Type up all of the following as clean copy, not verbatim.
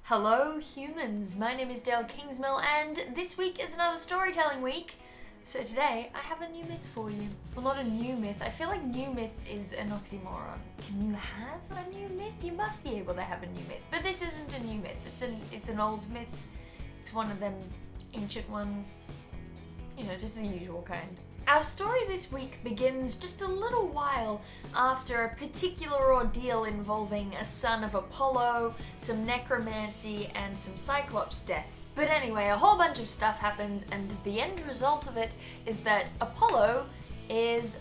Hello humans, my name is Dale Kingsmill and this week is another storytelling week. So today I have a new myth for you. Well, not a new myth, I feel like new myth is an oxymoron. Can you have a new myth? You must be able to have a new myth. But this isn't a new myth, it's an old myth. It's one of them ancient ones. You know, just the usual kind. Our story this week begins just a little while after a particular ordeal involving a son of Apollo, some necromancy, and some Cyclops deaths. But anyway, a whole bunch of stuff happens, and the end result of it is that Apollo is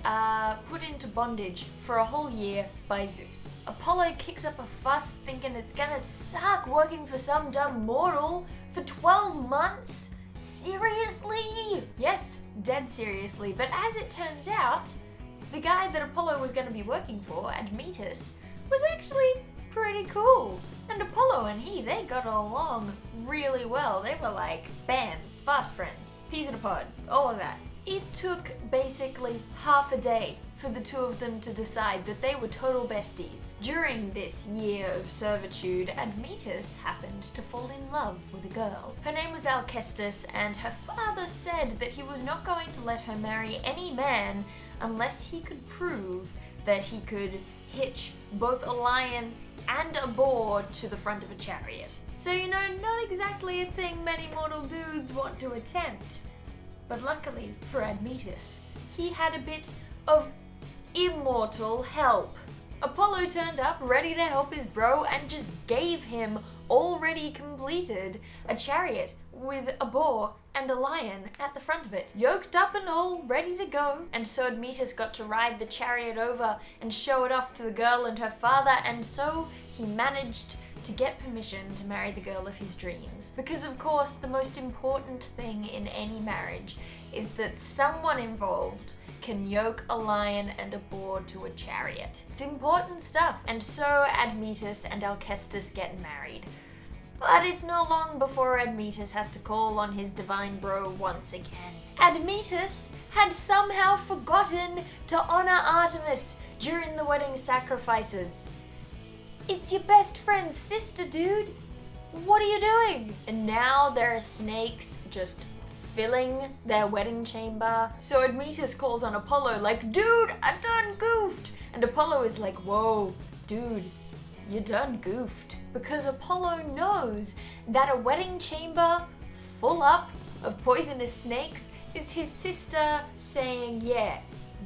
put into bondage for a whole year by Zeus. Apollo kicks up a fuss thinking it's gonna suck working for some dumb mortal for 12 months? Seriously? Yes, dead seriously, but as it turns out, the guy that Apollo was going to be working for, Admetus, was actually pretty cool. And Apollo and they got along really well. They were like, bam, fast friends, peas in a pod, all of that. It took basically half a day for the two of them to decide that they were total besties. During this year of servitude, Admetus happened to fall in love with a girl. Her name was Alcestis, and her father said that he was not going to let her marry any man unless he could prove that he could hitch both a lion and a boar to the front of a chariot. So, you know, not exactly a thing many mortal dudes want to attempt. But luckily for Admetus, he had a bit of immortal help. Apollo turned up ready to help his bro and just gave him, already completed, a chariot with a boar and a lion at the front of it, yoked up and all ready to go. And so Admetus got to ride the chariot over and show it off to the girl and her father, and so he managed to get permission to marry the girl of his dreams. Because of course the most important thing in any marriage is that someone involved can yoke a lion and a boar to a chariot. It's important stuff. And so Admetus and Alcestis get married. But it's not long before Admetus has to call on his divine bro once again. Admetus had somehow forgotten to honor Artemis during the wedding sacrifices. It's your best friend's sister, dude. What are you doing? And now there are snakes just filling their wedding chamber. So Admetus calls on Apollo like, dude, I done goofed. And Apollo is like, whoa, dude, you done goofed. Because Apollo knows that a wedding chamber full up of poisonous snakes is his sister saying, yeah,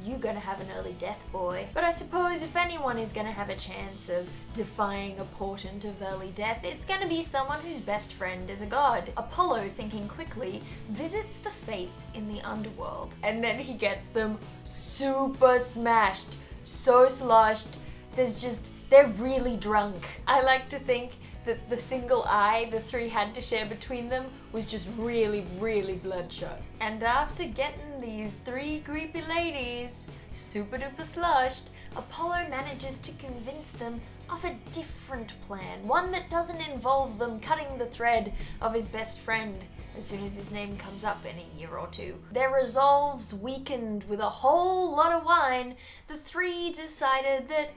you're gonna have an early death, boy. But I suppose if anyone is gonna have a chance of defying a portent of early death, it's gonna be someone whose best friend is a god. Apollo, thinking quickly, visits the fates in the underworld. And then he gets them super smashed, so sloshed, they're really drunk. I like to think that the single eye the three had to share between them was just really, really bloodshot. And after getting these three creepy ladies super duper sloshed, Apollo manages to convince them of a different plan, one that doesn't involve them cutting the thread of his best friend as soon as his name comes up in a year or two. Their resolves weakened with a whole lot of wine, the three decided that,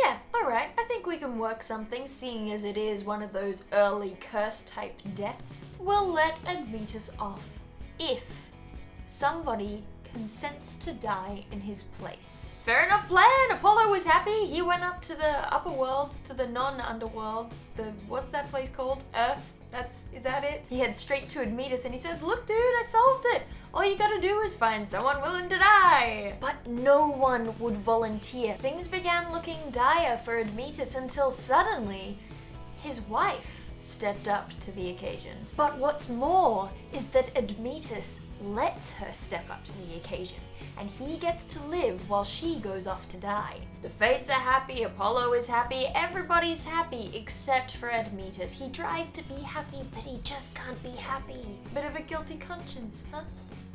yeah, alright, I think we can work something, seeing as it is one of those early curse-type deaths. We'll let Admetus off if somebody consents to die in his place. Fair enough plan! Apollo was happy. He went up to the upper world, to the non-underworld, what's that place called? Earth? Is that it? He heads straight to Admetus and he says, look dude, I solved it. All you gotta do is find someone willing to die. But no one would volunteer. Things began looking dire for Admetus until suddenly his wife stepped up to the occasion. But what's more is that Admetus lets her step up to the occasion, and he gets to live while she goes off to die. The fates are happy, Apollo is happy, everybody's happy except for Admetus. He tries to be happy, but he just can't be happy. Bit of a guilty conscience,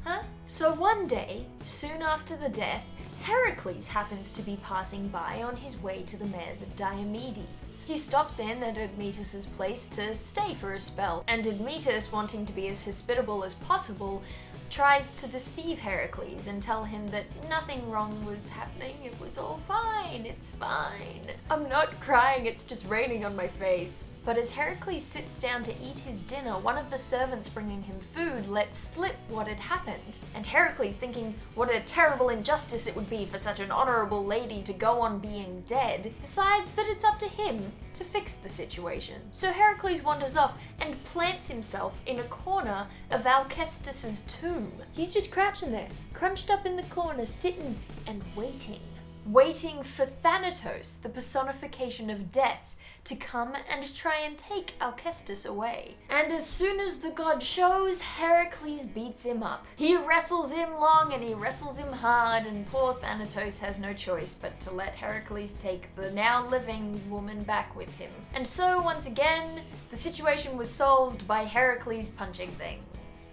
huh? So one day, soon after the death, Heracles happens to be passing by on his way to the mares of Diomedes. He stops in at Admetus's place to stay for a spell, and Admetus, wanting to be as hospitable as possible, tries to deceive Heracles and tell him that nothing wrong was happening, it was all fine, it's fine. I'm not crying, it's just raining on my face. But as Heracles sits down to eat his dinner, one of the servants bringing him food lets slip what had happened. And Heracles, thinking what a terrible injustice it would be for such an honorable lady to go on being dead, decides that it's up to him to fix the situation. So Heracles wanders off and plants himself in a corner of Alcestus's tomb. He's just crouching there, crunched up in the corner, sitting and waiting. Waiting for Thanatos, the personification of death, to come and try and take Alcestus away. And as soon as the god shows, Heracles beats him up. He wrestles him long and he wrestles him hard, and poor Thanatos has no choice but to let Heracles take the now living woman back with him. And so once again, the situation was solved by Heracles punching things.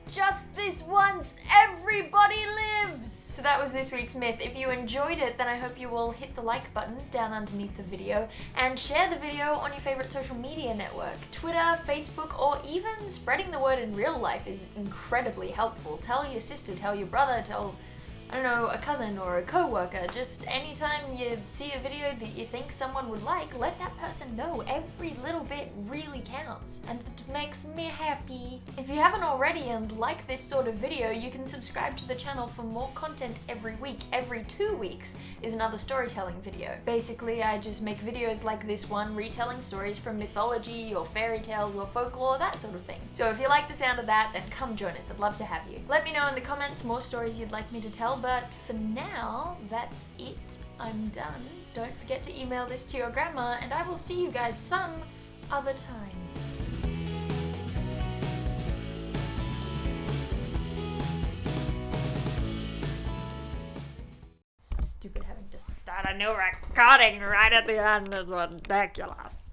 Just this once, everybody lives! So that was this week's myth. If you enjoyed it, then I hope you will hit the like button down underneath the video and share the video on your favorite social media network. Twitter, Facebook, or even spreading the word in real life is incredibly helpful. Tell your sister, tell your brother, tell, I don't know, a cousin or a co-worker. Just anytime you see a video that you think someone would like, let that person know. Every little bit really counts, and it makes me happy. If you haven't already and like this sort of video, you can subscribe to the channel for more content every week. Every 2 weeks is another storytelling video. Basically, I just make videos like this one, retelling stories from mythology or fairy tales or folklore, that sort of thing. So if you like the sound of that, then come join us. I'd love to have you. Let me know in the comments more stories you'd like me to tell, but for now, that's it. I'm done. Don't forget to email this to your grandma, and I will see you guys some other time. Stupid having to start a new recording right at the end is ridiculous.